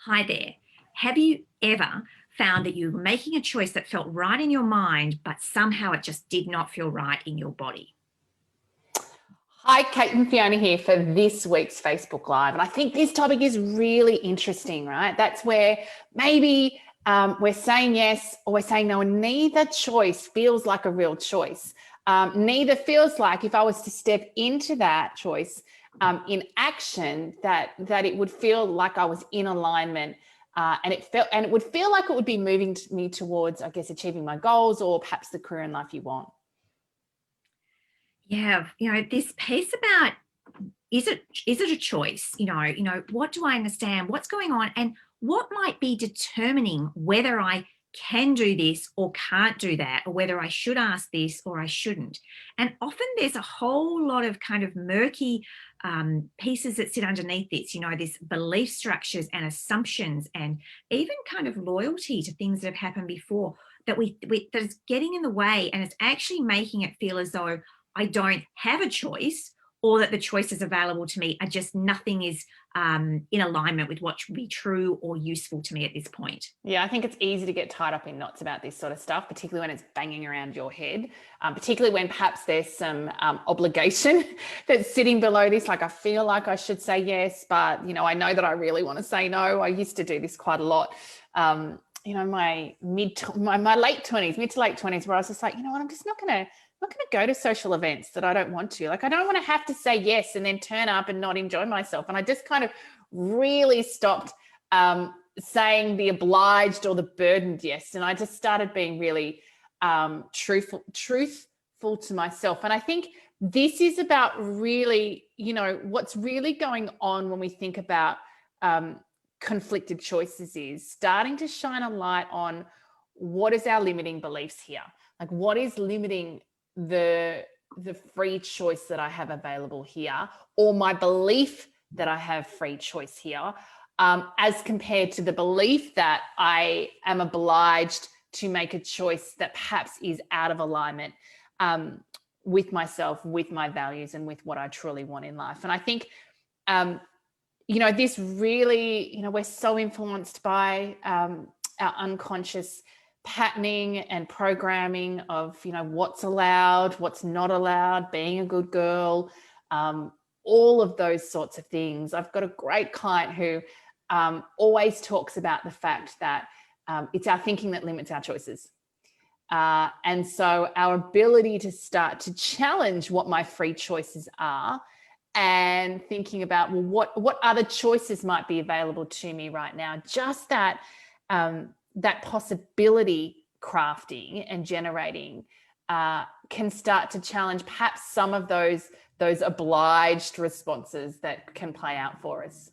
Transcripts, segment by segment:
Hi there. Have you ever found that you were making a choice that felt right in your mind, but somehow it just did not feel right in your body? Hi, Kate and Fiona here for this week's Facebook Live. And I think this topic is really interesting, right? That's where maybe we're saying yes or we're saying no, and neither choice feels like a real choice. Neither feels like if I was to step into that choice in action, that it would feel like I was in alignment. And it would feel like it would be moving me towards, I guess, achieving my goals or perhaps the career and life you want. Yeah, this piece about is it a choice? What do I understand? What's going on? And what might be determining whether I can do this or can't do that, or whether I should ask this or I shouldn't. And often there's a whole lot of kind of murky pieces that sit underneath this, this belief structures and assumptions, and even kind of loyalty to things that have happened before that is getting in the way, and it's actually making it feel as though I don't have a choice, or that the choices available to me are just nothing is in alignment with what should be true or useful to me at this point. Yeah, I think it's easy to get tied up in knots about this sort of stuff, particularly when it's banging around your head, particularly when perhaps there's some obligation that's sitting below this. Like, I feel like I should say yes, but, I know that I really want to say no. I used to do this quite a lot. My late 20s, mid to late 20s, where I was just like, what, I'm just not going to go to social events that I don't want to. Like, I don't want to have to say yes and then turn up and not enjoy myself. And I just kind of really stopped saying the obliged or the burdened yes. And I just started being really truthful to myself. And I think this is about really, what's really going on when we think about conflicted choices is starting to shine a light on what is our limiting beliefs here. Like, what is limiting the free choice that I have available here, or my belief that I have free choice here, as compared to the belief that I am obliged to make a choice that perhaps is out of alignment with myself, with my values, and with what I truly want in life. And I think, this really, we're so influenced by our unconscious patterning and programming of, what's allowed, what's not allowed, being a good girl, all of those sorts of things. I've got a great client who always talks about the fact that it's our thinking that limits our choices. And so our ability to start to challenge what my free choices are and thinking about, well, what other choices might be available to me right now, just that that possibility crafting and generating can start to challenge perhaps some of those obliged responses that can play out for us.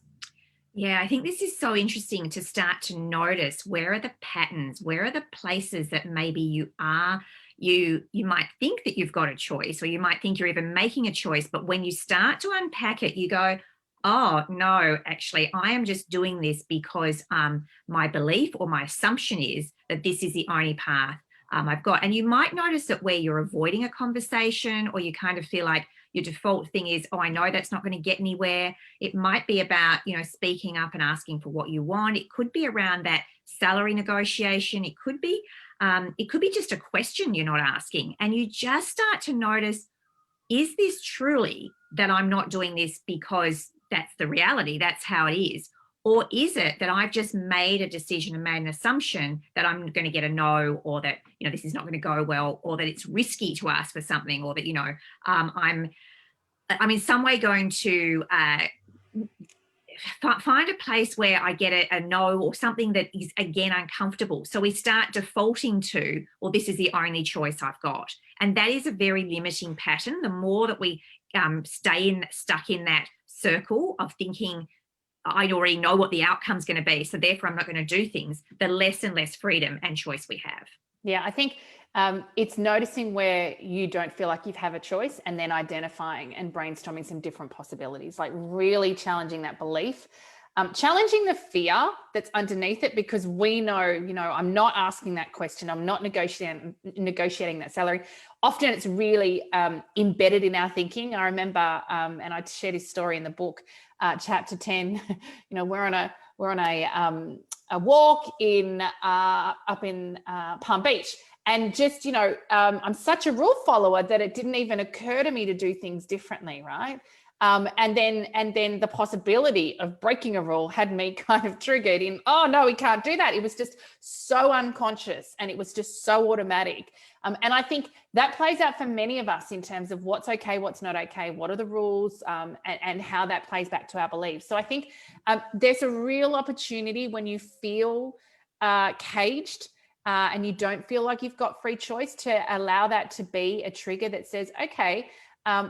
Yeah, I think this is so interesting to start to notice where are the patterns, where are the places that maybe you might think that you've got a choice, or you might think you're even making a choice, but when you start to unpack it, you go, oh no, actually, I am just doing this because my belief or my assumption is that this is the only path I've got. And you might notice that where you're avoiding a conversation, or you kind of feel like your default thing is, oh, I know that's not going to get anywhere. It might be about, speaking up and asking for what you want. It could be around that salary negotiation. It could be just a question you're not asking. And you just start to notice, is this truly that I'm not doing this because that's the reality, that's how it is? Or is it that I've just made a decision and made an assumption that I'm going to get a no, or that, this is not going to go well, or that it's risky to ask for something, or that, I'm in some way going to find a place where I get a no, or something that is, again, uncomfortable. So we start defaulting to, well, this is the only choice I've got. And that is a very limiting pattern. The more that we stay stuck in that circle of thinking, I already know what the outcome's going to be, so therefore I'm not going to do things, the less and less freedom and choice we have. Yeah, I think it's noticing where you don't feel like you have a choice, and then identifying and brainstorming some different possibilities, like really challenging that belief, challenging the fear that's underneath it, because we know, I'm not asking that question. I'm not negotiating that salary. Often it's really embedded in our thinking. I remember, and I share this story in the book, chapter 10, we're we're on a walk in up in Palm Beach. And just, I'm such a rule follower that it didn't even occur to me to do things differently, right? And then the possibility of breaking a rule had me kind of triggered in, oh no, we can't do that. It was just so unconscious and it was just so automatic. And I think that plays out for many of us in terms of what's okay, what's not okay, what are the rules, and how that plays back to our beliefs. So I think there's a real opportunity when you feel caged and you don't feel like you've got free choice, to allow that to be a trigger that says, okay,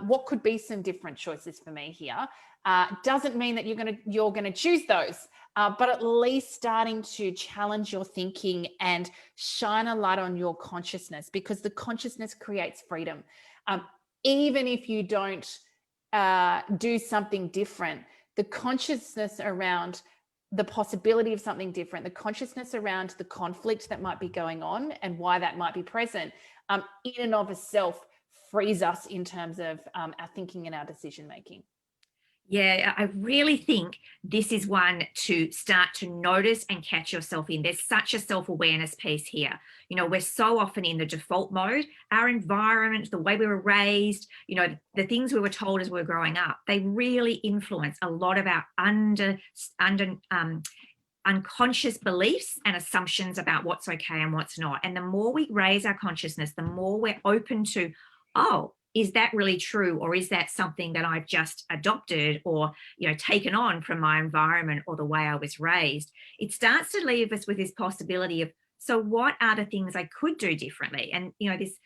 what could be some different choices for me here? Doesn't mean that you're gonna choose those, but at least starting to challenge your thinking and shine a light on your consciousness, because the consciousness creates freedom. Even if you don't do something different, the consciousness around the possibility of something different, the consciousness around the conflict that might be going on and why that might be present, in and of itself frees us in terms of our thinking and our decision making. Yeah, I really think this is one to start to notice and catch yourself in. There's such a self-awareness piece here. We're so often in the default mode. Our environment, the way we were raised, the things we were told as we were growing up, they really influence a lot of our unconscious beliefs and assumptions about what's okay and what's not. And the more we raise our consciousness, the more we're open to, oh, is that really true? Or is that something that I've just adopted or, taken on from my environment or the way I was raised? It starts to leave us with this possibility of, so what are the things I could do differently? And, this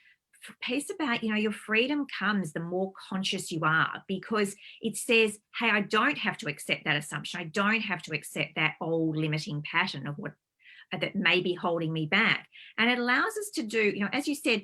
piece about, your freedom comes the more conscious you are, because it says, hey, I don't have to accept that assumption. I don't have to accept that old limiting pattern of what that may be holding me back. And it allows us to do, as you said,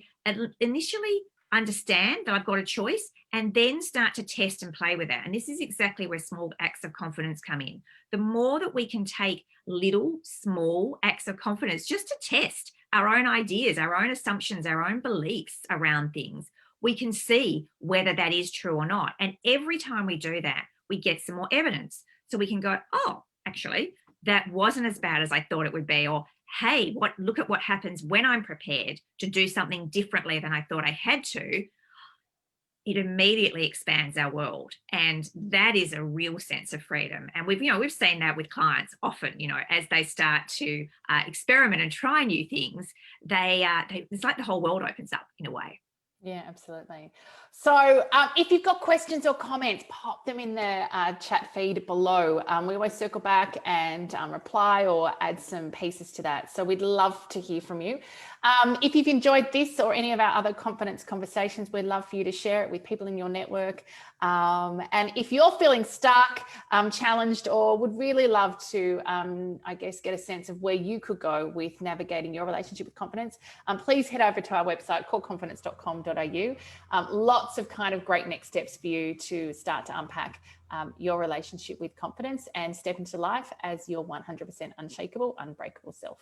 initially understand that I've got a choice and then start to test and play with that. And this is exactly where small acts of confidence come in. The more that we can take little, small acts of confidence just to test our own ideas, our own assumptions, our own beliefs around things, we can see whether that is true or not. And every time we do that, we get some more evidence. So we can go, oh, actually, that wasn't as bad as I thought it would be. Or, hey, look at what happens when I'm prepared to do something differently than I thought I had to. It immediately expands our world. And that is a real sense of freedom. And we've seen that with clients often, as they start to experiment and try new things, it's like the whole world opens up in a way. Yeah, absolutely. So if you've got questions or comments, pop them in the chat feed below. We always circle back and reply or add some pieces to that. So we'd love to hear from you. If you've enjoyed this or any of our other confidence conversations, we'd love for you to share it with people in your network. And if you're feeling stuck, challenged, or would really love to, get a sense of where you could go with navigating your relationship with confidence, please head over to our website, coreconfidence.com.au. Lots of kind of great next steps for you to start to unpack your relationship with confidence and step into life as your 100% unshakable, unbreakable self.